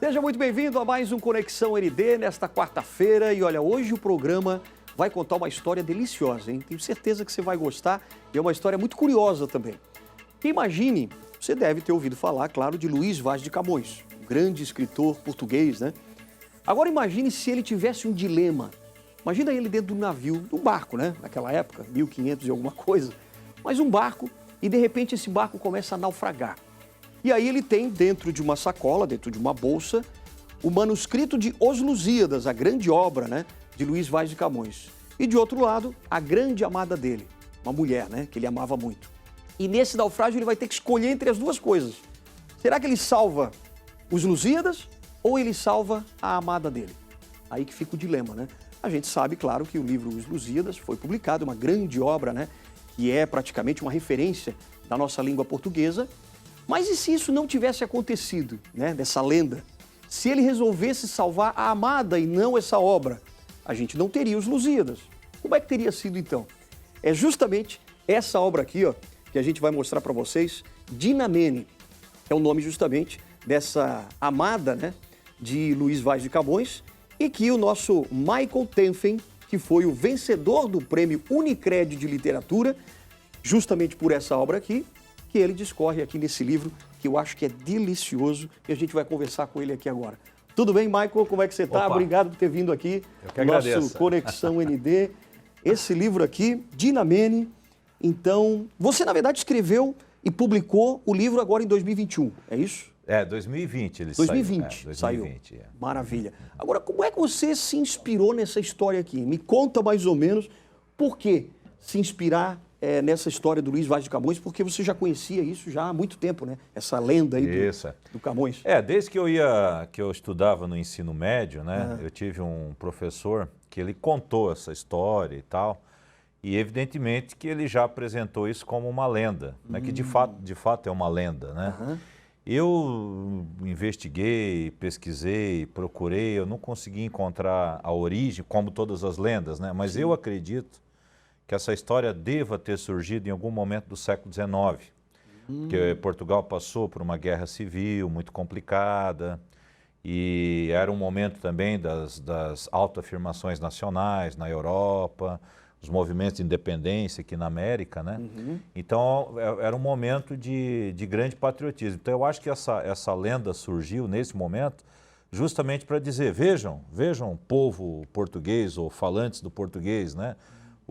Seja muito bem-vindo a mais um Conexão ND nesta quarta-feira. E olha, hoje o programa vai contar uma história deliciosa, hein? Tenho certeza que você vai gostar e é uma história muito curiosa também. Imagine, você deve ter ouvido falar, claro, de Luís Vaz de Camões, um grande escritor português, né? Agora imagine se ele tivesse um dilema. Imagina ele dentro do navio, de um barco, né? Naquela época, 1500 e alguma coisa. Mas um barco e de repente esse barco começa a naufragar. E aí ele tem dentro de uma sacola, dentro de uma bolsa, o manuscrito de Os Lusíadas, a grande obra, né, de Luís Vaz de Camões. E de outro lado, a grande amada dele, uma mulher, né, que ele amava muito. E nesse naufrágio ele vai ter que escolher entre as duas coisas. Será que ele salva os Lusíadas ou ele salva a amada dele? Aí que fica o dilema, né? A gente sabe, claro, que o livro Os Lusíadas foi publicado, uma grande obra, né, que é praticamente uma referência da nossa língua portuguesa. Mas e se isso não tivesse acontecido, né, dessa lenda? Se ele resolvesse salvar a amada e não essa obra, a gente não teria os Lusíadas. Como é que teria sido então? É justamente essa obra aqui, ó, que a gente vai mostrar para vocês, Dinamene. É o nome justamente dessa amada, né, de Luís Vaz de Camões e que o nosso Michael Tenfen, que foi o vencedor do prêmio Unicred de Literatura, justamente por essa obra aqui, que ele discorre aqui nesse livro, que eu acho que é delicioso, e a gente vai conversar com ele aqui agora. Tudo bem, Michael? Como é que você está? Obrigado por ter vindo aqui. Eu que agradeço. Nosso Conexão ND. Esse livro aqui, Dinamene. Então, você, na verdade, escreveu e publicou o livro agora em 2021, é isso? É, 2020 ele 2020 saiu. saiu. Maravilha. Agora, como é que você se inspirou nessa história aqui? Me conta mais ou menos por que se inspirar nessa história do Luís Vaz de Camões, porque você já conhecia isso já há muito tempo, né? Essa lenda aí do Camões. Desde que eu estudava no ensino médio, né? Eu tive um professor que ele contou essa história e tal, e evidentemente que ele já apresentou isso como uma lenda, né? Que de fato é uma lenda, né? Eu investiguei, pesquisei, procurei, eu não consegui encontrar a origem, como todas as lendas, né? Mas eu acredito que essa história deva ter surgido em algum momento do século XIX, porque Portugal passou por uma guerra civil muito complicada e era um momento também das autoafirmações nacionais na Europa, os movimentos de independência aqui na América, né? Então era um momento de grande patriotismo. Então eu acho que essa lenda surgiu nesse momento justamente para dizer, vejam, povo português ou falantes do português, né?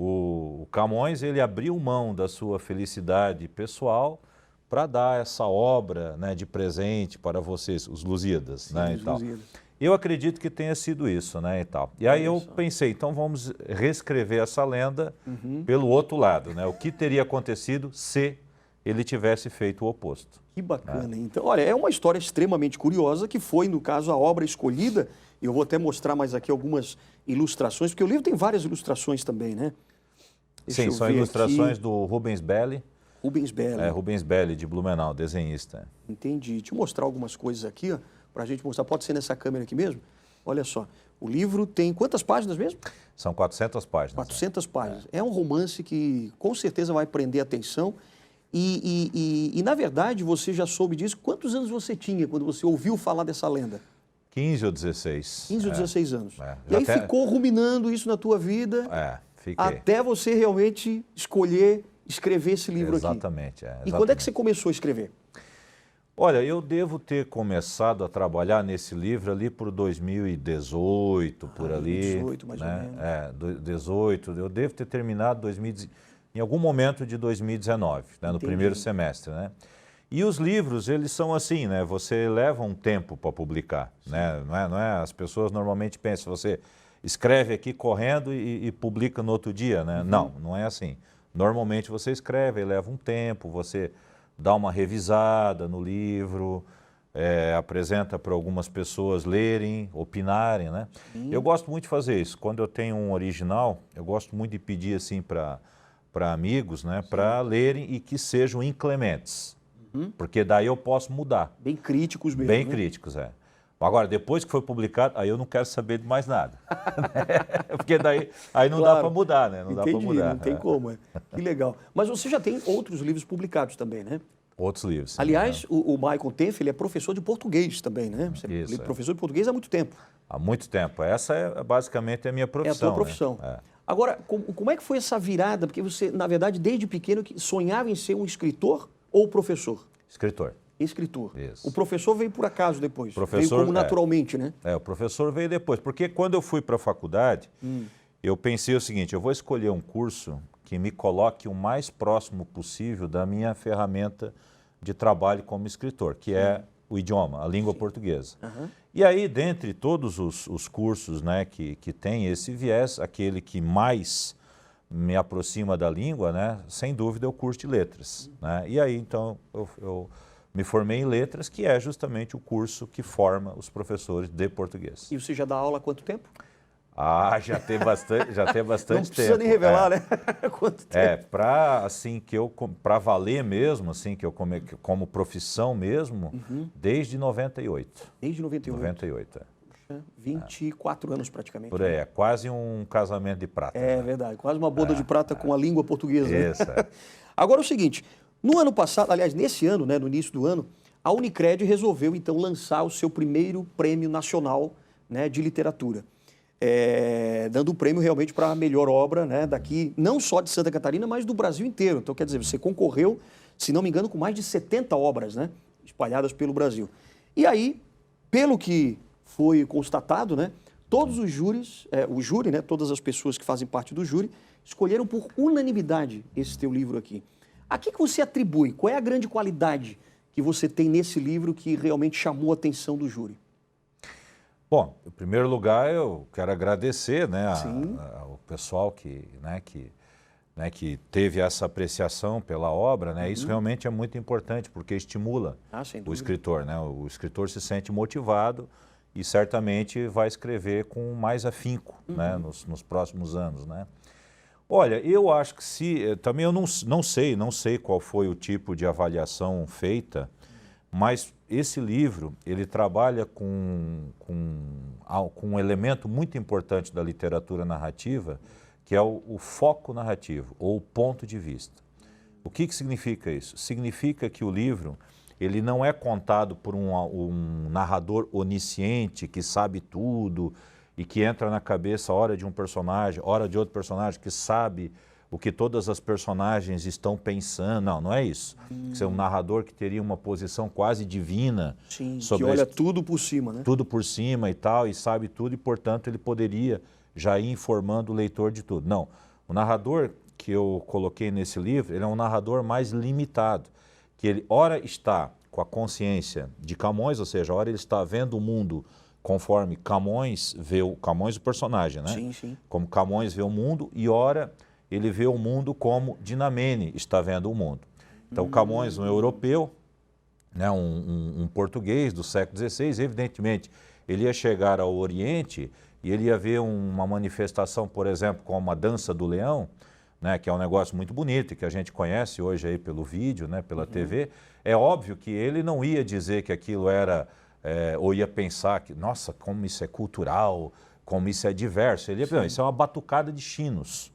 O Camões, ele abriu mão da sua felicidade pessoal para dar essa obra, né, de presente para vocês, os Lusíadas, sim, né, e tal. Eu acredito que tenha sido isso, né, e tal. E aí eu pensei, então vamos reescrever essa lenda pelo outro lado, né? O que teria acontecido se ele tivesse feito o oposto. Que bacana, hein? Então, olha, é uma história extremamente curiosa que foi, no caso, a obra escolhida. Eu vou até mostrar mais aqui algumas ilustrações, porque o livro tem várias ilustrações também, né? Sim, são ilustrações do Rubens Belli. Rubens Belli. Rubens Belli, de Blumenau, desenhista. Entendi. Deixa eu mostrar algumas coisas aqui, ó, para a gente mostrar. Pode ser nessa câmera aqui mesmo? Olha só, o livro tem quantas páginas mesmo? São 400 páginas. 400 páginas. É um romance que com certeza vai prender a atenção. E, na verdade, você já soube disso. Quantos anos você tinha quando você ouviu falar dessa lenda? 15 ou 16. 15 ou 16 anos. E aí ficou ruminando isso na tua vida fiquei. Até você realmente escolher escrever esse livro aqui. Exatamente. E quando é que você começou a escrever? Olha, eu devo ter começado a trabalhar nesse livro ali por 2018, por ali. 2018, mais ou menos. 18. Eu devo ter terminado em algum momento de 2019, né, no primeiro semestre, né? E os livros, eles são assim, né? Você leva um tempo para publicar, né? Não é? As pessoas normalmente pensam, você escreve aqui correndo e publica no outro dia, né? Não é assim. Normalmente você escreve, leva um tempo, você dá uma revisada no livro, apresenta para algumas pessoas lerem, opinarem, né? Eu gosto muito de fazer isso. Quando eu tenho um original, eu gosto muito de pedir assim para amigos, né? Para lerem e que sejam inclementes. Porque daí eu posso mudar. Bem críticos mesmo. Bem críticos, Agora, depois que foi publicado, aí eu não quero saber de mais nada. Porque daí aí não dá para mudar, né? Não dá para mudar. Não tem como. Que legal. Mas você já tem outros livros publicados também, né? Outros livros. Sim, Aliás, o Michael Tenff, ele é professor de português também, né? Você Isso, é professor de português há muito tempo. Há muito tempo. Essa é basicamente a minha profissão. É a tua profissão. Né? Agora, como é que foi essa virada? Porque você, na verdade, desde pequeno sonhava em ser um escritor ou professor? Escritor. Escritor. Isso. O professor veio por acaso depois? Professor, veio como naturalmente, né? O professor veio depois. Porque quando eu fui para a faculdade, eu pensei o seguinte, eu vou escolher um curso que me coloque o mais próximo possível da minha ferramenta de trabalho como escritor, que é o idioma, a língua portuguesa. E aí, dentre todos os cursos, né, que tem esse viés, aquele que mais me aproxima da língua, né, sem dúvida é o curso de letras. Né? E aí, então, eu me formei em letras, que é justamente o curso que forma os professores de português. E você já dá aula há quanto tempo? Ah, já tem bastante tempo. Não precisa nem revelar, né? Quanto tempo? Para assim, para valer mesmo, assim, que eu como profissão mesmo, desde 98. Desde 98? 98, 24 anos praticamente. Por aí, é quase um casamento de prata. É verdade, quase uma boda de prata com a língua portuguesa. Isso, né? Agora é o seguinte, no ano passado, aliás, nesse ano, né, no início do ano, a Unicred resolveu então lançar o seu primeiro prêmio nacional, né, de literatura. Dando o prêmio realmente para a melhor obra, né, daqui, não só de Santa Catarina, mas do Brasil inteiro. Então, quer dizer, você concorreu, se não me engano, com mais de 70 obras, né, espalhadas pelo Brasil. E aí, pelo que foi constatado, né, todos os júris, o júri, né, todas as pessoas que fazem parte do júri, escolheram por unanimidade esse teu livro aqui. A que você atribui? Qual é a grande qualidade que você tem nesse livro que realmente chamou a atenção do júri? Bom, em primeiro lugar, eu quero agradecer, né, ao pessoal que teve essa apreciação pela obra, né? Isso realmente é muito importante, porque estimula o escritor, né? O escritor se sente motivado e certamente vai escrever com mais afinco, né, nos próximos anos, né? Olha, eu acho que também eu não sei qual foi o tipo de avaliação feita, mas esse livro, ele trabalha com um elemento muito importante da literatura narrativa, que é o foco narrativo, ou o ponto de vista. O que significa isso? Significa que o livro, ele não é contado por um narrador onisciente, que sabe tudo, e que entra na cabeça hora de um personagem, hora de outro personagem, que sabe o que todas as personagens estão pensando. Não é isso. Isso é um narrador que teria uma posição quase divina. Sim, que olha tudo por cima, né? Tudo por cima e tal, e sabe tudo, e portanto ele poderia já ir informando o leitor de tudo. Não, o narrador que eu coloquei nesse livro, ele é um narrador mais limitado, que ele ora está com a consciência de Camões, ou seja, ora ele está vendo o mundo conforme Camões vê Camões o personagem, né? Sim, sim. Como Camões vê o mundo, e ora ele vê o mundo como Dinamene está vendo o mundo. Então Camões, um europeu, né, um português do século XVI, evidentemente, ele ia chegar ao Oriente e ele ia ver uma manifestação, por exemplo, como a dança do leão, né, que é um negócio muito bonito e que a gente conhece hoje aí pelo vídeo, né, pela TV. É óbvio que ele não ia dizer que aquilo era, ou ia pensar que, nossa, como isso é cultural, como isso é diverso. Ele ia pensar, isso é uma batucada de chinos,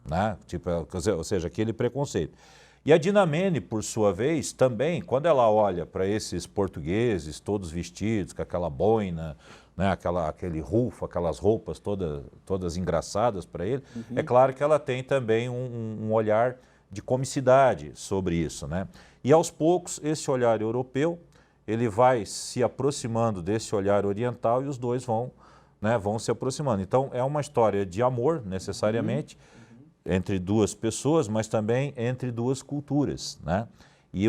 né? Tipo, ou seja, aquele preconceito. E a Dinamene, por sua vez, também, quando ela olha para esses portugueses, todos vestidos, com aquela boina, né, aquele rufo, aquelas roupas todas engraçadas para ele, é claro que ela tem também um olhar de comicidade sobre isso, né? E aos poucos, esse olhar europeu, ele vai se aproximando desse olhar oriental e os dois vão se aproximando. Então, é uma história de amor, necessariamente, entre duas pessoas, mas também entre duas culturas, né? E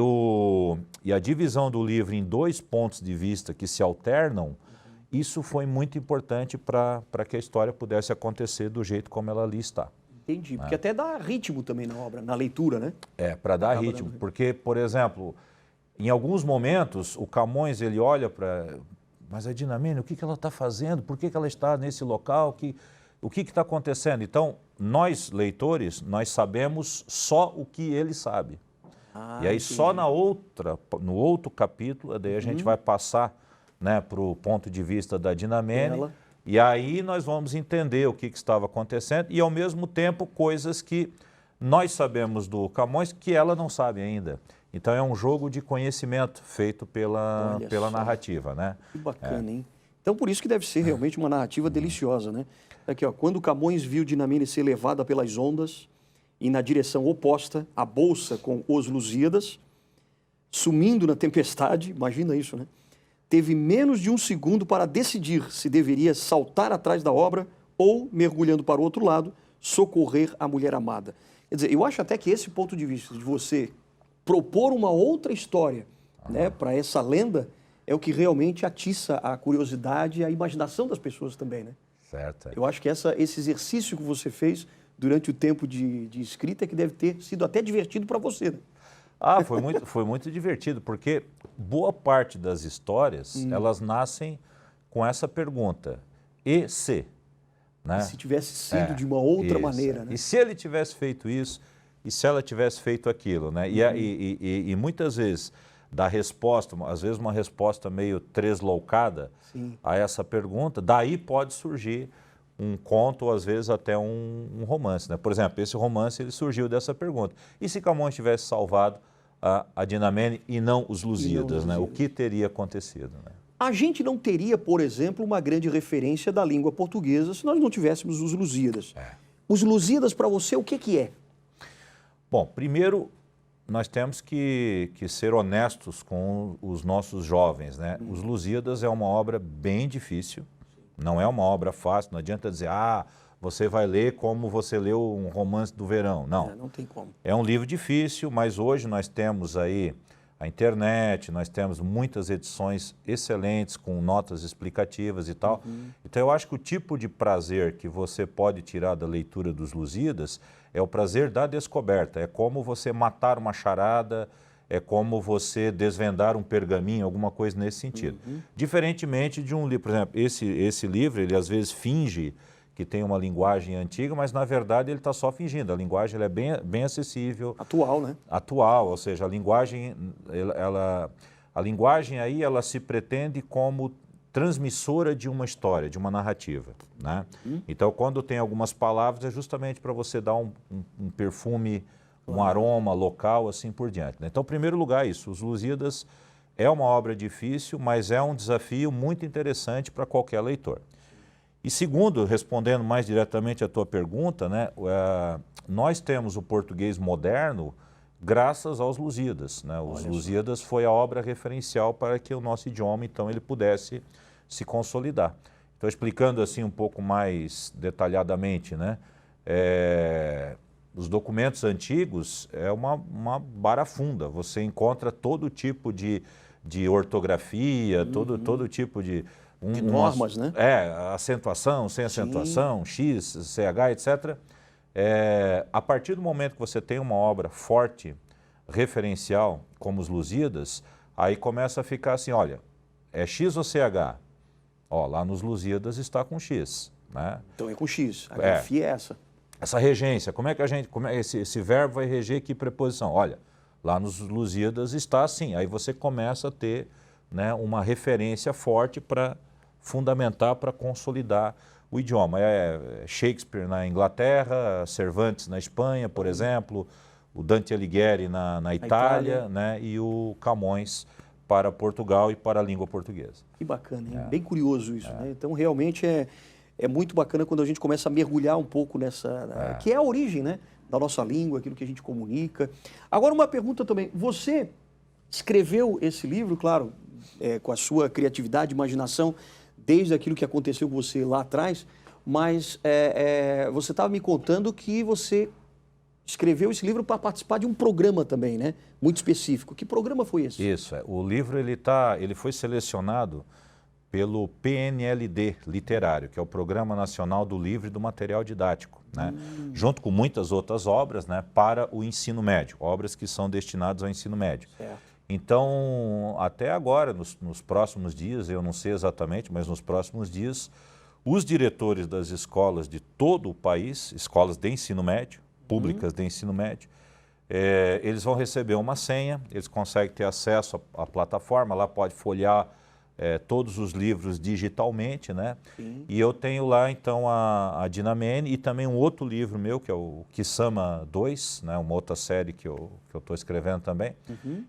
a divisão do livro em dois pontos de vista que se alternam, isso foi muito importante para que a história pudesse acontecer do jeito como ela ali está. Entendi, porque até dá ritmo também na obra, na leitura, né? Para dar ritmo, porque, por exemplo, em alguns momentos, o Camões, ele olha para... Mas a Dinamene, o que ela está fazendo? Por que ela está nesse local? O que está acontecendo? Então, nós, leitores, nós sabemos só o que ele sabe. E aí, só no outro capítulo, daí a gente vai passar, né, para o ponto de vista da Dinamene, e aí nós vamos entender o que estava acontecendo e, ao mesmo tempo, coisas que nós sabemos do Camões que ela não sabe ainda. Então é um jogo de conhecimento feito pela só. narrativa, né? Que bacana, hein? Então por isso que deve ser realmente uma narrativa deliciosa, né? Aqui, ó, quando Camões viu Dinamene ser levada pelas ondas e na direção oposta, a bolsa com os Lusíadas, sumindo na tempestade, imagina isso, né? Teve menos de um segundo para decidir se deveria saltar atrás da obra ou, mergulhando para o outro lado, socorrer a mulher amada. Quer dizer, eu acho até que esse ponto de vista de você propor uma outra história, né, para essa lenda, é o que realmente atiça a curiosidade e a imaginação das pessoas também, né? Certo. Eu acho que esse exercício que você fez durante o tempo de escrita é que deve ter sido até divertido para você, né? Ah, foi muito divertido, porque boa parte das histórias, elas nascem com essa pergunta, e se? Né? Se tivesse sido de uma outra maneira, né? E se ele tivesse feito isso, e se ela tivesse feito aquilo, né? E muitas vezes da resposta, às vezes uma resposta meio tresloucada a essa pergunta, daí pode surgir um conto ou às vezes até um romance, né? Por exemplo, esse romance ele surgiu dessa pergunta. E se Camões tivesse salvado a Dinamene e não os Lusíadas, né? O que teria acontecido, né? A gente não teria, por exemplo, uma grande referência da língua portuguesa se nós não tivéssemos os Lusíadas. Os Lusíadas, para você, o que é? Bom, primeiro, nós temos que ser honestos com os nossos jovens, né? Os Lusíadas é uma obra bem difícil, não é uma obra fácil, não adianta dizer, você vai ler como você leu um romance do verão. Não, não tem como. É um livro difícil, mas hoje nós temos aí a internet, nós temos muitas edições excelentes com notas explicativas e tal. Então eu acho que o tipo de prazer que você pode tirar da leitura dos Lusíadas é o prazer da descoberta, é como você matar uma charada, é como você desvendar um pergaminho, alguma coisa nesse sentido. Diferentemente de um livro, por exemplo, esse livro, ele às vezes finge que tem uma linguagem antiga, mas na verdade ele está só fingindo. A linguagem ela é bem acessível. Atual, né? Atual, ou seja, a linguagem, a linguagem aí ela se pretende como transmissora de uma história, de uma narrativa, né? Então, quando tem algumas palavras, é justamente para você dar um perfume, um aroma local, assim por diante, né? Então, em primeiro lugar, isso. Os Lusíadas é uma obra difícil, mas é um desafio muito interessante para qualquer leitor. E segundo, respondendo mais diretamente à tua pergunta, né, nós temos o português moderno graças aos Lusíadas, né? Os Lusíadas foi a obra referencial para que o nosso idioma, então, ele pudesse se consolidar. Então, explicando assim um pouco mais detalhadamente, né, os documentos antigos é uma barafunda, você encontra todo tipo de ortografia, todo tipo de normas, né? Acentuação, sem acentuação, X, CH, etc. A partir do momento que você tem uma obra forte, referencial, como os Lusíadas, aí começa a ficar assim, olha, é X ou CH? Ó, lá nos Lusíadas está com X, né? Então é com X, a grafia é essa. Essa regência, como é que esse verbo vai reger que preposição? Olha, lá nos Lusíadas está assim, aí você começa a ter, né, uma referência forte para fundamentar, para consolidar o idioma. Shakespeare na Inglaterra, Cervantes na Espanha, por exemplo, o Dante Alighieri na Itália, né, e o Camões para Portugal e para a língua portuguesa. Que bacana, hein? Bem curioso isso, né? Então, realmente é muito bacana quando a gente começa a mergulhar um pouco nessa... que é a origem, né, da nossa língua, aquilo que a gente comunica. Agora, uma pergunta também. Você escreveu esse livro, claro, com a sua criatividade, imaginação, desde aquilo que aconteceu com você lá atrás, mas você estava me contando que você escreveu esse livro para participar de um programa também, né? Muito específico. Que programa foi esse? Isso, o livro ele foi selecionado pelo PNLD Literário, que é o Programa Nacional do Livro e do Material Didático, né? Junto com muitas outras obras, né, para o ensino médio, obras que são destinadas ao ensino médio. Certo. Então, até agora, nos próximos dias, eu não sei exatamente, mas nos próximos dias, os diretores das escolas de todo o país, escolas de ensino médio, públicas de ensino médio, eles vão receber uma senha, eles conseguem ter acesso à plataforma, lá pode folhear todos os livros digitalmente, né? Sim. E eu tenho lá, então, a Dinamene e também um outro livro meu, que é o Kisama 2, né? Uma outra série que eu estou escrevendo também.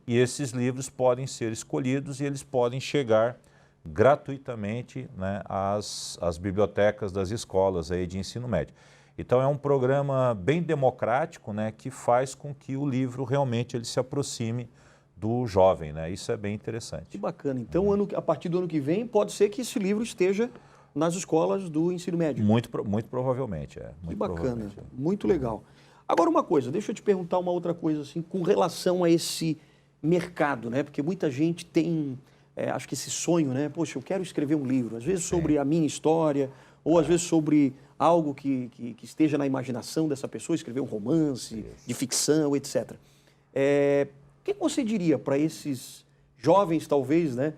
E esses livros podem ser escolhidos e eles podem chegar gratuitamente, né, às bibliotecas das escolas aí de ensino médio. Então é um programa bem democrático, né, que faz com que o livro realmente ele se aproxime do jovem, né? Isso é bem interessante. Que bacana. Então, a partir do ano que vem, pode ser que esse livro esteja nas escolas do ensino médio. Muito provavelmente, Que bacana, muito legal. Agora uma coisa, deixa eu te perguntar uma outra coisa assim, com relação a esse mercado, né? Porque muita gente tem, acho que esse sonho, né? Poxa, eu quero escrever um livro, às vezes sobre a minha história, ou às vezes sobre algo que esteja na imaginação dessa pessoa, escrever um romance, de ficção, etc. O que você diria para esses jovens, talvez, né?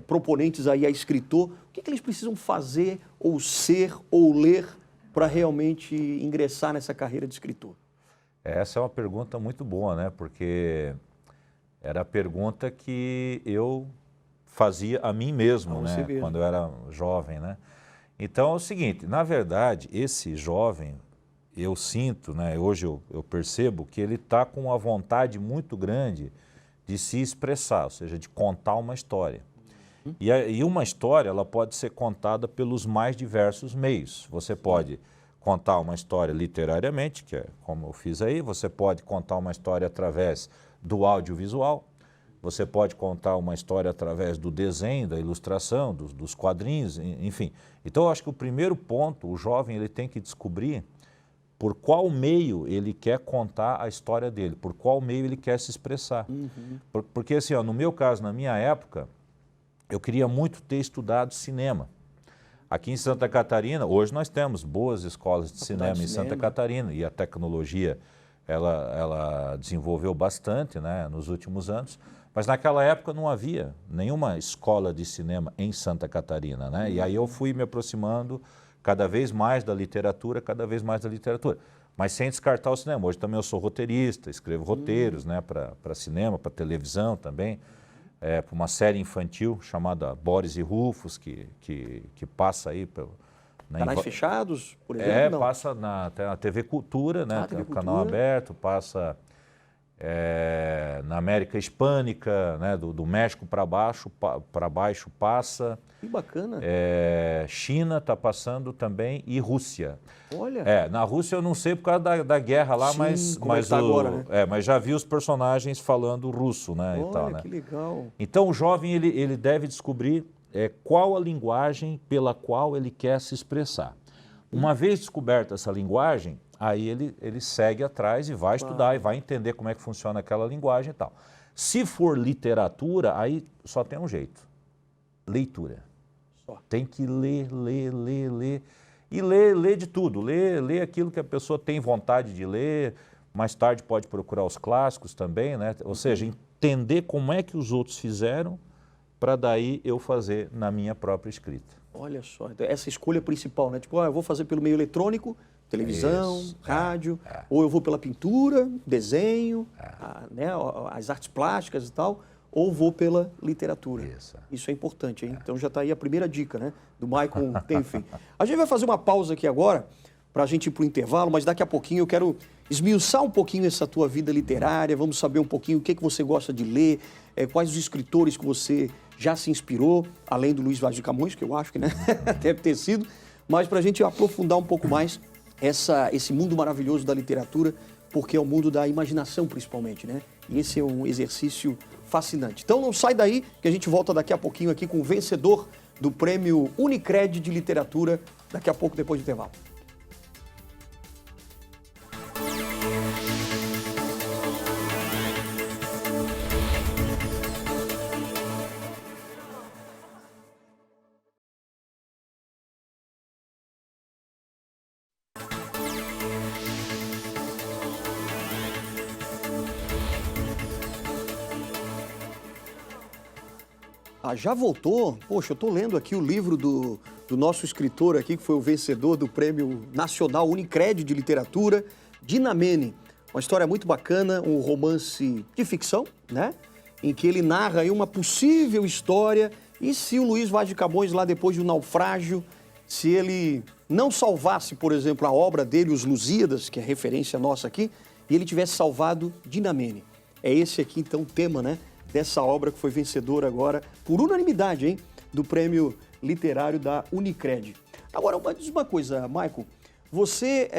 Proponentes aí a escritor, o que eles precisam fazer, ou ser, ou ler, para realmente ingressar nessa carreira de escritor? Essa é uma pergunta muito boa, né? Porque era a pergunta que eu fazia a mim mesmo, né? Quando eu era jovem, né? Então é o seguinte, na verdade, esse jovem, eu sinto, né? Hoje eu percebo que ele está com uma vontade muito grande de se expressar, ou seja, de contar uma história. E uma história, ela pode ser contada pelos mais diversos meios. Você pode contar uma história literariamente, que é como eu fiz aí, você pode contar uma história através do audiovisual, você pode contar uma história através do desenho, da ilustração, dos quadrinhos, enfim. Então, eu acho que o primeiro ponto, o jovem ele tem que descobrir por qual meio ele quer contar a história dele, por qual meio ele quer se expressar. Porque, assim, ó, no meu caso, na minha época, eu queria muito ter estudado cinema. Aqui em Santa Catarina, hoje nós temos boas escolas de cinema em Santa Catarina e a tecnologia, ela desenvolveu bastante, né, nos últimos anos, mas naquela época não havia nenhuma escola de cinema em Santa Catarina, né? E aí eu fui me aproximando cada vez mais da literatura, mas sem descartar o cinema. Hoje também eu sou roteirista, escrevo roteiros, né, para cinema, para televisão também, para uma série infantil chamada Boris e Rufus, que passa aí pelo... Canais fechados, por exemplo? Passa na TV Cultura, né, tem um canal aberto, passa na América Hispânica, né, do México para baixo passa. Que bacana. China está passando também e Rússia. Olha. Na Rússia eu não sei por causa da guerra lá, sim, mas tá agora, né? Mas já vi os personagens falando russo, né? Olha, e tal, né? Que legal. Então o jovem ele deve descobrir qual a linguagem pela qual ele quer se expressar. Uma vez descoberta essa linguagem, aí ele segue atrás e vai estudar e vai entender como é que funciona aquela linguagem e tal. Se for literatura, aí só tem um jeito. Leitura. Tem que ler. E ler de tudo. Ler aquilo que a pessoa tem vontade de ler. Mais tarde pode procurar os clássicos também, né? Ou seja, entender como é que os outros fizeram para daí eu fazer na minha própria escrita. Olha só, então, essa escolha principal, né? Tipo, eu vou fazer pelo meio eletrônico, televisão, rádio, ou eu vou pela pintura, desenho, né, as artes plásticas e tal, ou vou pela literatura. Isso é importante, hein? Então já está aí a primeira dica, né? Do Michael Tenfin. A gente vai fazer uma pausa aqui agora, para a gente ir para o intervalo, mas daqui a pouquinho eu quero esmiuçar um pouquinho essa tua vida literária, vamos saber um pouquinho o que você gosta de ler, quais os escritores que você já se inspirou, além do Luiz Vaz de Camões, que eu acho que, né, deve ter sido, mas para a gente aprofundar um pouco mais esse mundo maravilhoso da literatura, porque é o mundo da imaginação, principalmente, né? E esse é um exercício fascinante. Então não sai daí, que a gente volta daqui a pouquinho aqui com o vencedor do prêmio Unicred de Literatura, daqui a pouco, depois do intervalo. Já voltou? Poxa, eu estou lendo aqui o livro do nosso escritor aqui, que foi o vencedor do Prêmio Nacional Unicred de Literatura, Dinamene. Uma história muito bacana, um romance de ficção, né? Em que ele narra aí uma possível história E se o Luiz Vaz de Camões, lá depois do naufrágio, se ele não salvasse, por exemplo, a obra dele, Os Lusíadas, que é referência nossa aqui, e ele tivesse salvado Dinamene? É esse aqui, então, o tema, né, dessa obra que foi vencedora agora, por unanimidade, hein, do Prêmio Literário da Unicred. Agora, diz uma coisa, Maico, você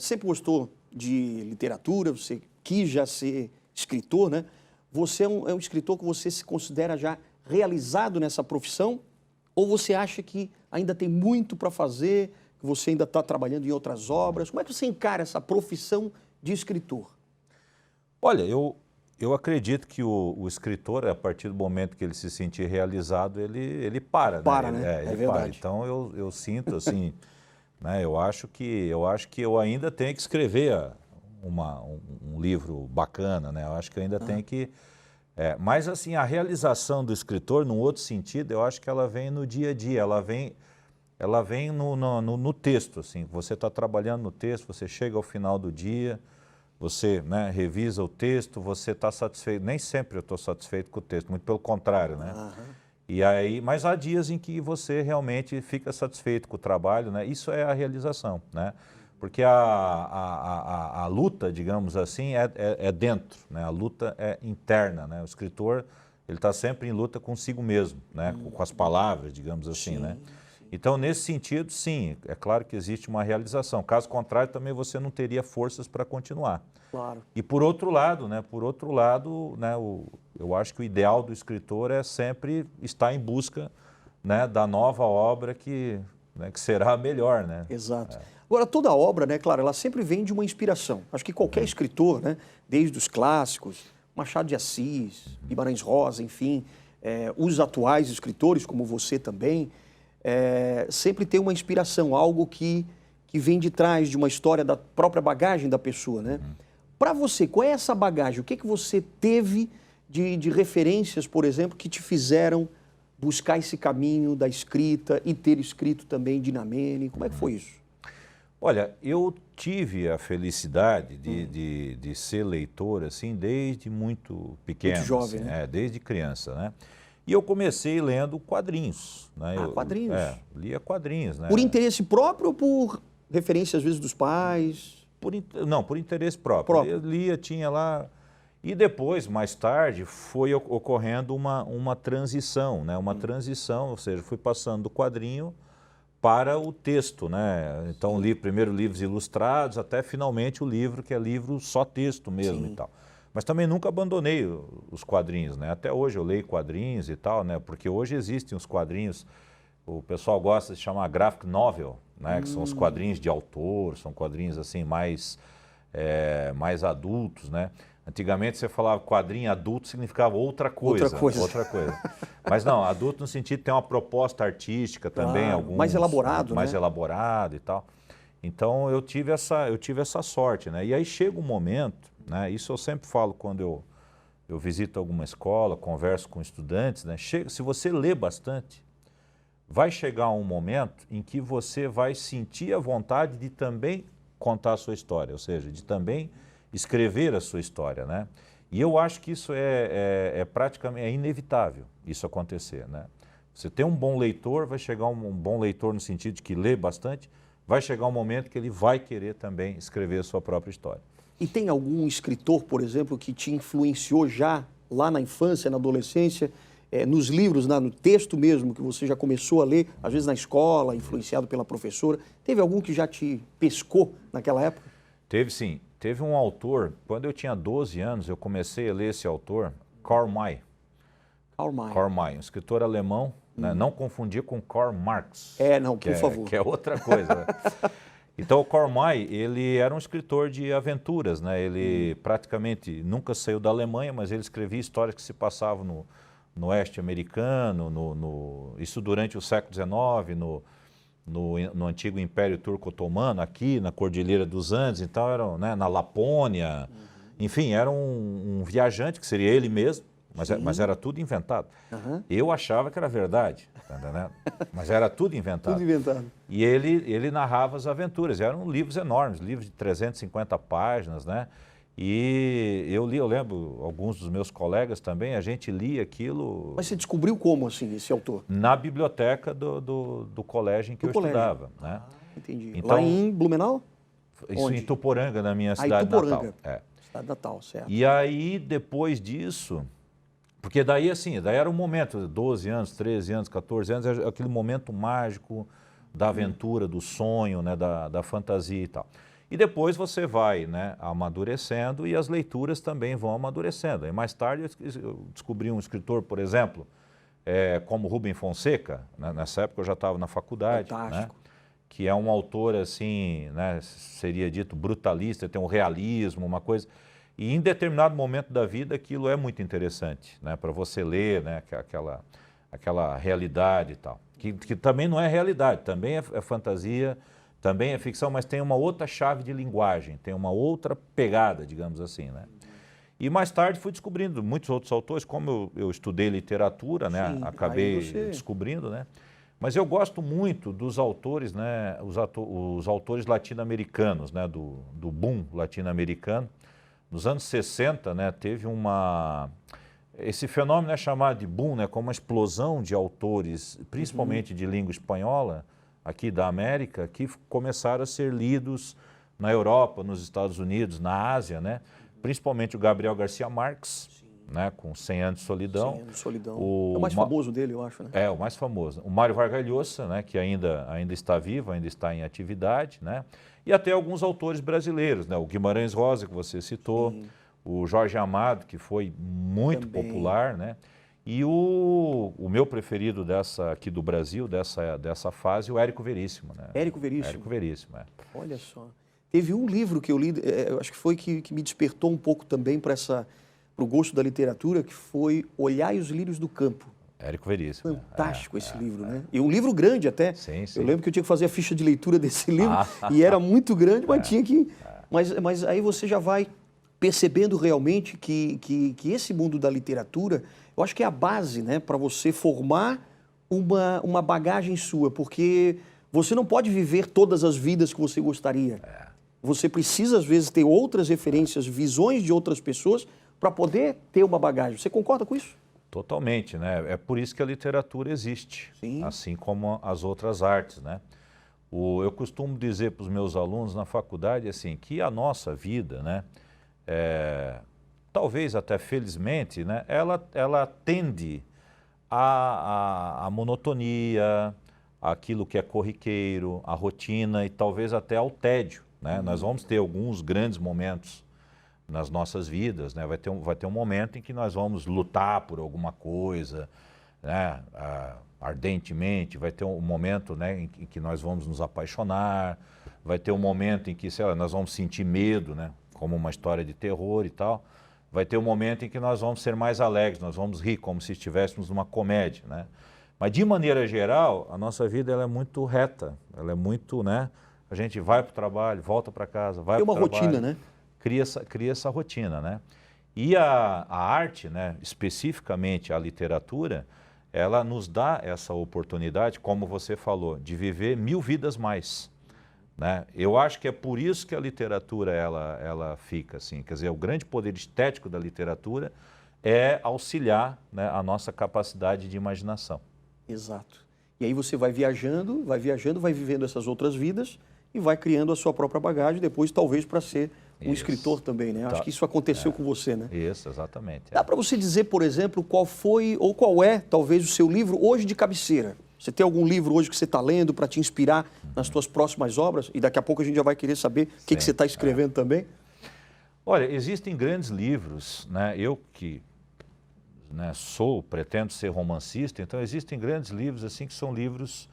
sempre gostou de literatura, você quis já ser escritor, né? Você é um escritor que você se considera já realizado nessa profissão? Ou você acha que ainda tem muito para fazer, que você ainda está trabalhando em outras obras? Como é que você encara essa profissão de escritor? Olha, eu acredito que o escritor, a partir do momento que ele se sentir realizado, ele para, né? Para, né? Ele É verdade. para. Então eu sinto assim, né? Eu acho que eu ainda tenho que escrever um livro bacana, né? Eu acho que eu ainda tenho que... mas assim, a realização do escritor, num outro sentido, eu acho que ela vem no dia a dia, ela vem no texto, assim. Você está trabalhando no texto, você chega ao final do dia, você, né, revisa o texto, você está satisfeito. Nem sempre eu estou satisfeito com o texto, muito pelo contrário, né? E aí, mas há dias em que você realmente fica satisfeito com o trabalho, né? Isso é a realização, né? Porque a luta, digamos assim, é dentro, né? A luta é interna, né? O escritor, ele está sempre em luta consigo mesmo, né? Com as palavras, digamos assim, né? Então, nesse sentido, sim, é claro que existe uma realização. Caso contrário, também você não teria forças para continuar. Claro. E por outro lado, né, eu acho que o ideal do escritor é sempre estar em busca, né, da nova obra que será a melhor, né? Exato. Agora, toda obra, né, claro, ela sempre vem de uma inspiração. Acho que qualquer escritor, né, desde os clássicos, Machado de Assis, Guimarães Rosa, enfim, os atuais escritores, como você também, sempre tem uma inspiração, algo que vem de trás de uma história da própria bagagem da pessoa, né? Para você, qual é essa bagagem? O que você teve de referências, por exemplo, que te fizeram buscar esse caminho da escrita e ter escrito também Dinamene? Como é que foi isso? Olha, eu tive a felicidade de ser leitor, assim, desde muito pequeno. Muito jovem, assim, né? desde criança, né? E eu comecei lendo quadrinhos, né? Quadrinhos? Lia quadrinhos, né? Por interesse próprio ou por referência, às vezes, dos pais? Não, por interesse próprio. Eu lia, tinha lá... E depois, mais tarde, foi ocorrendo uma transição, né? Uma transição, ou seja, fui passando do quadrinho para o texto, né? Então, li primeiro livros ilustrados, até finalmente o livro, que é livro só texto mesmo e tal. Mas também nunca abandonei os quadrinhos, né? Até hoje eu leio quadrinhos e tal, né? Porque hoje existem os quadrinhos, o pessoal gosta de chamar graphic novel, né? Que são os quadrinhos de autor, são quadrinhos assim mais adultos, né? Antigamente você falava quadrinho adulto significava outra coisa. Mas não, adulto no sentido de ter uma proposta artística também, alguns mais elaborado, mais né? elaborado e tal. Então eu tive essa sorte, né? E aí chega um momento, né? Isso eu sempre falo quando eu visito alguma escola, converso com estudantes, né? Se você lê bastante, vai chegar um momento em que você vai sentir a vontade de também contar a sua história, ou seja, de também escrever a sua história, né? E eu acho que isso praticamente inevitável, isso acontecer, né? Você tem um bom leitor, vai chegar um bom leitor no sentido de que lê bastante, vai chegar um momento que ele vai querer também escrever a sua própria história. E tem algum escritor, por exemplo, que te influenciou já lá na infância, na adolescência, nos livros, no texto mesmo, que você já começou a ler, às vezes na escola, influenciado pela professora? Teve algum que já te pescou naquela época? Teve sim. Teve um autor, quando eu tinha 12 anos, eu comecei a ler esse autor, Karl May. Karl May, um escritor alemão, né? Não confundir com Karl Marx. Não, por favor. Que é outra coisa, né? Então, o Karl May, ele era um escritor de aventuras, né? Ele praticamente nunca saiu da Alemanha, mas ele escrevia histórias que se passavam no oeste americano, isso durante o século XIX, no antigo Império Turco-Otomano, aqui na Cordilheira dos Andes, então eram, né, na Lapônia, enfim, era um viajante, que seria ele mesmo, mas era tudo inventado. Eu achava que era verdade, tá entendendo? Mas era tudo inventado. Tudo inventado. E ele narrava as aventuras, eram livros enormes, livros de 350 páginas, né? E eu lembro, alguns dos meus colegas também, a gente lia aquilo... Mas você descobriu como, assim, esse autor? Na biblioteca do colégio em que eu estudava, né? Entendi. Então, lá em Blumenau? Isso Onde? em Ituporanga, na minha cidade Ituporanga. natal. Cidade natal, certo. E aí, depois disso... Porque daí, assim, daí era um momento, 12 anos, 13 anos, 14 anos, aquele momento mágico da aventura, do sonho, né, da fantasia e tal. E depois você vai, né, amadurecendo e as leituras também vão amadurecendo. E mais tarde eu descobri um escritor, por exemplo, como Rubem Fonseca, né, nessa época eu já estava na faculdade, né, que é um autor assim, né, seria dito brutalista, tem um realismo, uma coisa... E em determinado momento da vida aquilo é muito interessante, né, para você ler, né, aquela realidade e tal. Que também não é realidade, também é fantasia, também é ficção, mas tem uma outra chave de linguagem, tem uma outra pegada, digamos assim, né. E mais tarde fui descobrindo muitos outros autores, como eu estudei literatura, né, acabei descobrindo, né. Mas eu gosto muito dos autores, né, os autores latino-americanos, né, do boom latino-americano. Nos anos 60, né, teve esse fenômeno é chamado de boom, né, como uma explosão de autores, principalmente de língua espanhola, aqui da América, que começaram a ser lidos na Europa, nos Estados Unidos, na Ásia, né, principalmente o Gabriel Garcia Marques, né, com 100 Anos de Solidão. 100 Anos de Solidão. É o mais famoso dele, eu acho, né? É, o mais famoso. O Mário Vargas Llosa, né, que ainda está vivo, ainda está em atividade, né? E até alguns autores brasileiros, né? O Guimarães Rosa, que você citou, o Jorge Amado, que foi muito popular, né? E o meu preferido aqui do Brasil, dessa fase, o Érico Veríssimo, né? Érico Veríssimo? Érico Veríssimo, é. Olha só. Teve um livro que eu li, eu acho que foi que me despertou um pouco também para o gosto da literatura, que foi Olhai os Lírios do Campo. Érico Veríssimo. Fantástico esse livro, né? E um livro grande até. Sim, sim. Eu lembro que eu tinha que fazer a ficha de leitura desse livro e era muito grande, mas tinha que... Mas aí você já vai percebendo realmente que esse mundo da literatura, eu acho que é a base, né, para você formar uma bagagem sua, porque você não pode viver todas as vidas que você gostaria. Você precisa, às vezes, ter outras referências, visões de outras pessoas para poder ter uma bagagem. Você concorda com isso? Totalmente, né? É por isso que a literatura existe, assim como as outras artes, né? Eu costumo dizer para os meus alunos na faculdade assim, que a nossa vida, né, talvez até felizmente, né, ela tende à monotonia, àquilo que é corriqueiro, à rotina e talvez até ao tédio, né? Nós vamos ter alguns grandes momentos nas nossas vidas, né? Vai ter um momento em que nós vamos lutar por alguma coisa, né? Ardentemente, vai ter um momento, né, em que nós vamos nos apaixonar, vai ter um momento em que, sei lá, nós vamos sentir medo, né, como uma história de terror e tal, vai ter um momento em que nós vamos ser mais alegres, nós vamos rir como se estivéssemos numa comédia, né? Mas de maneira geral, a nossa vida ela é muito reta, ela é muito, né, a gente vai para o trabalho, volta para casa, vai para o trabalho. Tem uma rotina, né? Cria essa rotina, né? E a arte, né, especificamente a literatura, ela nos dá essa oportunidade, como você falou, de viver 1000 vidas mais, né? Eu acho que é por isso que a literatura ela fica assim, quer dizer, o grande poder estético da literatura é auxiliar, né, a nossa capacidade de imaginação. Exato. E aí você vai viajando, vai vivendo essas outras vidas e vai criando a sua própria bagagem, depois talvez para ser um escritor também, né? Acho que isso aconteceu com você, né? Isso, exatamente. Dá para você dizer, por exemplo, qual foi ou qual é, talvez, o seu livro hoje de cabeceira? Você tem algum livro hoje que você está lendo para te inspirar nas suas próximas obras? E daqui a pouco a gente já vai querer saber o que você está escrevendo também. Olha, existem grandes livros, né? Eu que, né, pretendo ser romancista, então existem grandes livros assim que são livros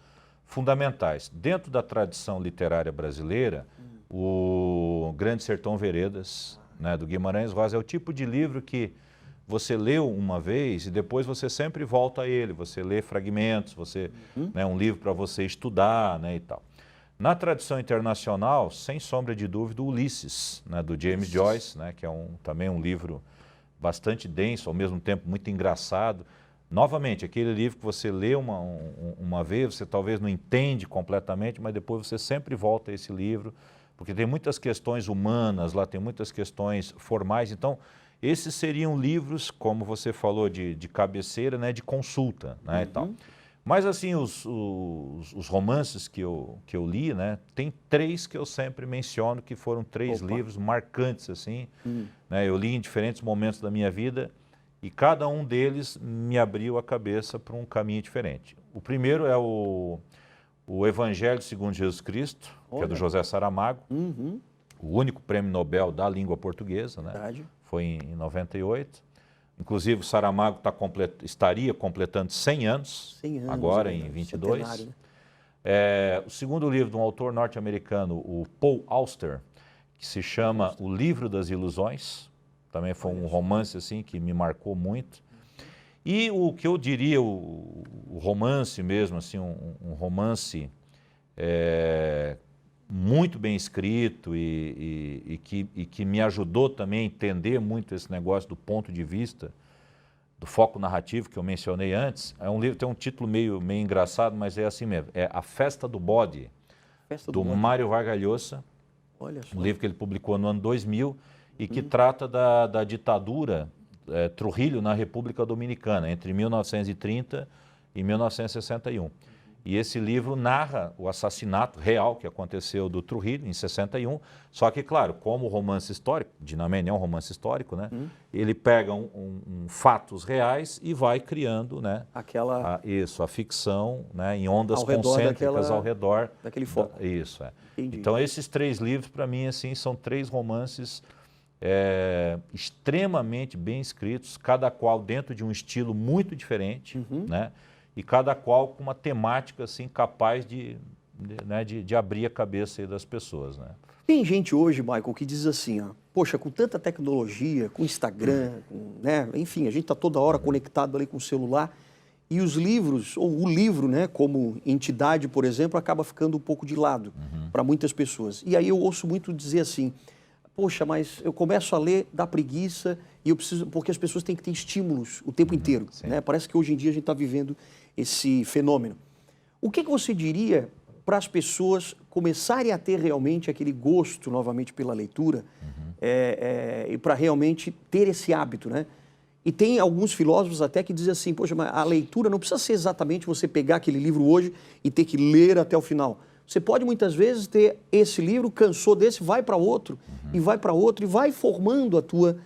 fundamentais. Dentro da tradição literária brasileira, o Grande Sertão Veredas, né, do Guimarães Rosa, é o tipo de livro que você leu uma vez e depois você sempre volta a ele, você lê fragmentos, né, um livro para você estudar, né, e tal. Na tradição internacional, sem sombra de dúvida, o Ulisses, né, do James Joyce, né, que é também um livro bastante denso, ao mesmo tempo muito engraçado. Novamente, aquele livro que você lê uma vez, você talvez não entende completamente, mas depois você sempre volta a esse livro porque tem muitas questões humanas lá, tem muitas questões formais. Então, esses seriam livros, como você falou, de cabeceira, né, de consulta, né, e tal. Mas, assim, os romances que eu li, né, tem 3 que eu sempre menciono, que foram 3 livros marcantes, assim. Né, eu li em diferentes momentos da minha vida e cada um deles me abriu a cabeça para um caminho diferente. O primeiro é o Evangelho segundo Jesus Cristo, que é do José Saramago, o único prêmio Nobel da língua portuguesa, né? Verdade. Foi em 98. Inclusive, o Saramago estaria completando 100 anos, agora em 22. Né? O segundo livro de um autor norte-americano, o Paul Auster, que se chama O Livro das Ilusões, também foi um romance assim, que me marcou muito. E o que eu diria, o romance mesmo, assim, um romance muito bem escrito e que me ajudou também a entender muito esse negócio do ponto de vista, do foco narrativo que eu mencionei antes. É um livro, tem um título meio engraçado, mas é assim mesmo. É A Festa do Bode, do Mário Vargas Llosa. Olha só. Um livro que ele publicou no ano 2000 e que trata da ditadura Trujillo na República Dominicana, entre 1930 e 1961. E esse livro narra o assassinato real que aconteceu do Trujillo em 61, só que, claro, como romance histórico, Dinamênia é um romance histórico, né? Ele pega fatos reais e vai criando, né, a ficção, né, em ondas concêntricas ao redor daquele foco. Isso, Então, esses 3 livros, para mim, assim, são 3 romances extremamente bem escritos, cada qual dentro de um estilo muito diferente, né? E cada qual com uma temática assim, capaz de abrir a cabeça aí das pessoas. Né? Tem gente hoje, Michael, que diz assim, ó, poxa, com tanta tecnologia, com Instagram, né? Enfim, a gente está toda hora conectado ali com o celular, e os livros, ou o livro, né, como entidade, por exemplo, acaba ficando um pouco de lado para muitas pessoas. E aí eu ouço muito dizer assim, poxa, mas eu começo a ler, dá preguiça, e eu preciso, porque as pessoas têm que ter estímulos o tempo inteiro. Né? Parece que hoje em dia a gente está vivendo esse fenômeno. O que você diria para as pessoas começarem a ter realmente aquele gosto novamente pela leitura e para realmente ter esse hábito, né? E tem alguns filósofos até que dizem assim, poxa, mas a leitura não precisa ser exatamente você pegar aquele livro hoje e ter que ler até o final. Você pode muitas vezes ter esse livro, cansou desse, vai para outro, e vai para outro, e vai formando a tua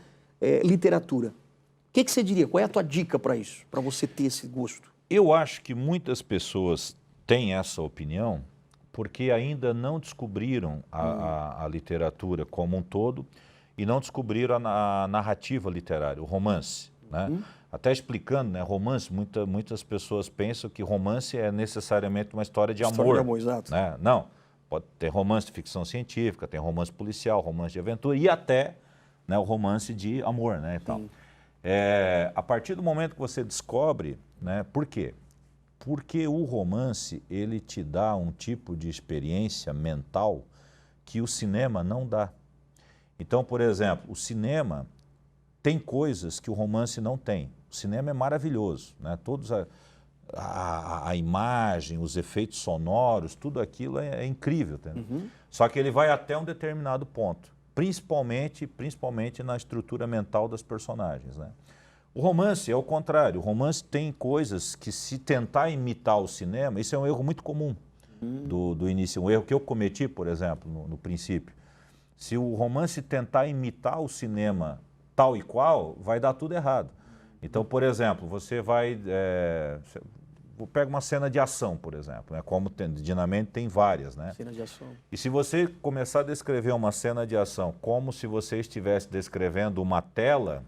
literatura. O que você diria? Qual é a tua dica para isso, para você ter esse gosto? Eu acho que muitas pessoas têm essa opinião porque ainda não descobriram a literatura como um todo e não descobriram a narrativa literária, o romance. Né? Até explicando, né, romance, muitas pessoas pensam que romance é necessariamente uma história de amor. História de amor, exato. Né? Não, pode ter romance de ficção científica, tem romance policial, romance de aventura e até, né, o romance de amor. Né, e tal. A partir do momento que você descobre, né, por quê? Porque o romance, ele te dá um tipo de experiência mental que o cinema não dá. Então, por exemplo, o cinema tem coisas que o romance não tem. O cinema é maravilhoso, né? Todos a imagem, os efeitos sonoros, tudo aquilo é incrível. Tá? Só que ele vai até um determinado ponto, principalmente na estrutura mental das personagens. Né? O romance é o contrário, o romance tem coisas que, se tentar imitar o cinema, isso é um erro muito comum do início, um erro que eu cometi, por exemplo, no princípio. Se o romance tentar imitar o cinema tal e qual, vai dar tudo errado. Então, por exemplo, você vai... pega uma cena de ação, por exemplo, né? Como Dinamênia tem várias, né? Cena de ação. E se você começar a descrever uma cena de ação como se você estivesse descrevendo uma tela,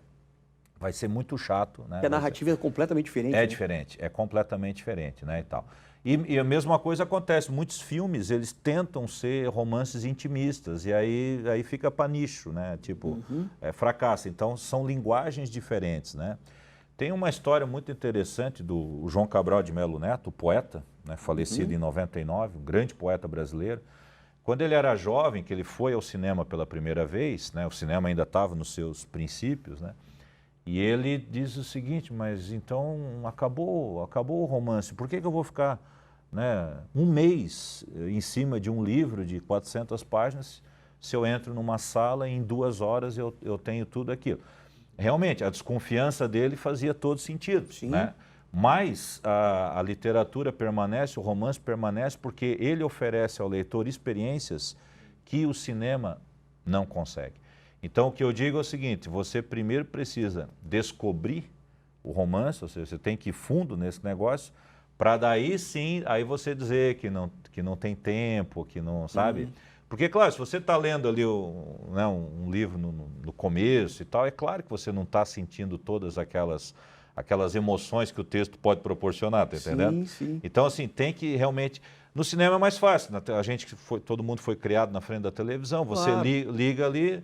vai ser muito chato, né? Porque a narrativa é completamente diferente. É né? diferente, é completamente diferente, né, e tal. E a mesma coisa acontece, muitos filmes, eles tentam ser romances intimistas, e aí fica para nicho, né, tipo, fracassa. Então, são linguagens diferentes, né. Tem uma história muito interessante do João Cabral de Melo Neto, o poeta, né, falecido em 99, um grande poeta brasileiro. Quando ele era jovem, que ele foi ao cinema pela primeira vez, né, o cinema ainda estava nos seus princípios, né, e ele diz o seguinte, mas então acabou o romance, por que eu vou ficar, né, um mês em cima de um livro de 400 páginas se eu entro numa sala e em 2 horas eu tenho tudo aquilo. Realmente, a desconfiança dele fazia todo sentido, Sim. né? Mas a literatura permanece, o romance permanece, porque ele oferece ao leitor experiências que o cinema não consegue. Então, o que eu digo é o seguinte, você primeiro precisa descobrir o romance, ou seja, você tem que ir fundo nesse negócio, para daí sim, aí você dizer que não tem tempo, que não, sabe? Porque, claro, se você está lendo ali um livro no começo e tal, é claro que você não está sentindo todas aquelas emoções que o texto pode proporcionar, tá entendendo? Sim. Então, assim, tem que realmente... No cinema é mais fácil, todo mundo foi criado na frente da televisão, você Claro. liga ali...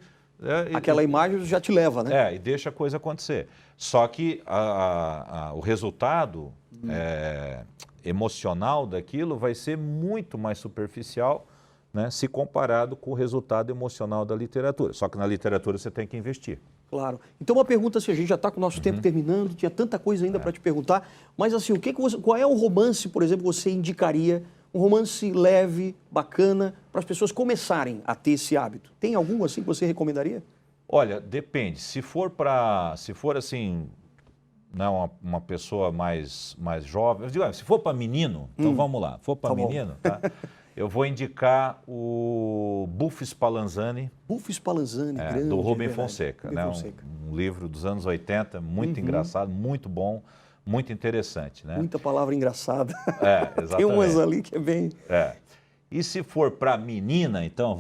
Aquela imagem já te leva, né? E deixa a coisa acontecer. Só que o resultado emocional daquilo vai ser muito mais superficial, né, se comparado com o resultado emocional da literatura. Só que na literatura você tem que investir. Claro. Então uma pergunta assim, a gente já está com o nosso tempo terminando, tinha tanta coisa ainda para te perguntar, mas assim, qual é o romance, por exemplo, que você indicaria, um romance leve, bacana, para as pessoas começarem a ter esse hábito? Tem algum assim que você recomendaria? Olha, depende. Se for assim, né, uma pessoa mais jovem, eu digo, se for para menino, então vamos lá. Se for para menino, tá? Eu vou indicar o Buffy Spallanzani. Buffy Spallanzani, grande, do Rubem verdade. Fonseca, Rubem né? Fonseca. Um livro dos anos 80, muito engraçado, muito bom, muito interessante, né? Muita palavra engraçada. Exatamente. Tem umas ali que é bem... E se for para menina, então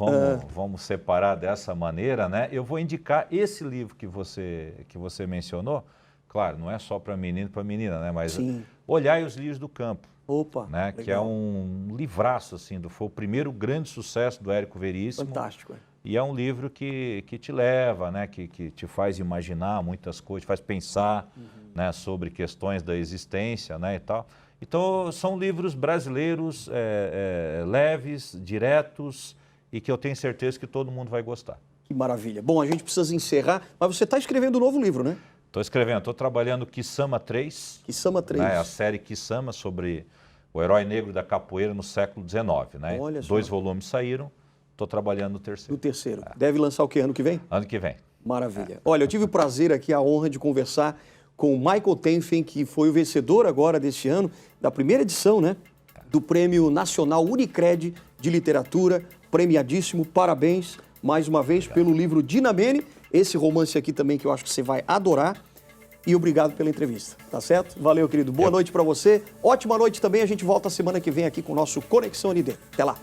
vamos separar dessa maneira, né? Eu vou indicar esse livro que você mencionou. Claro, não é só para menino e para menina, né? Mas Sim. Olhai os Lírios do Campo. Opa, né? legal. Que é um livraço, assim, foi o primeiro grande sucesso do Érico Veríssimo. Fantástico. E é um livro que te leva, né? Que te faz imaginar muitas coisas, te faz pensar né? Sobre questões da existência, né? E tal. Então, são livros brasileiros leves, diretos e que eu tenho certeza que todo mundo vai gostar. Que maravilha. Bom, a gente precisa encerrar, mas você está escrevendo um novo livro, né? Estou escrevendo, estou trabalhando Kisama 3. Kisama 3. Né? A série Kisama sobre o herói negro da capoeira no século XIX. Né? Olha só. 2 volumes saíram, estou trabalhando no terceiro. No terceiro. Deve lançar o quê? Ano que vem? Ano que vem. Maravilha. Olha, eu tive o prazer aqui, a honra de conversar com o Michael Tenfen, que foi o vencedor agora deste ano, da primeira edição, né? Do Prêmio Nacional Unicred de Literatura. Premiadíssimo, parabéns mais uma vez pelo livro Dinamene, esse romance aqui também que eu acho que você vai adorar. E obrigado pela entrevista, tá certo? Valeu, querido. Boa noite para você. Ótima noite também. A gente volta semana que vem aqui com o nosso Conexão ND. Até lá.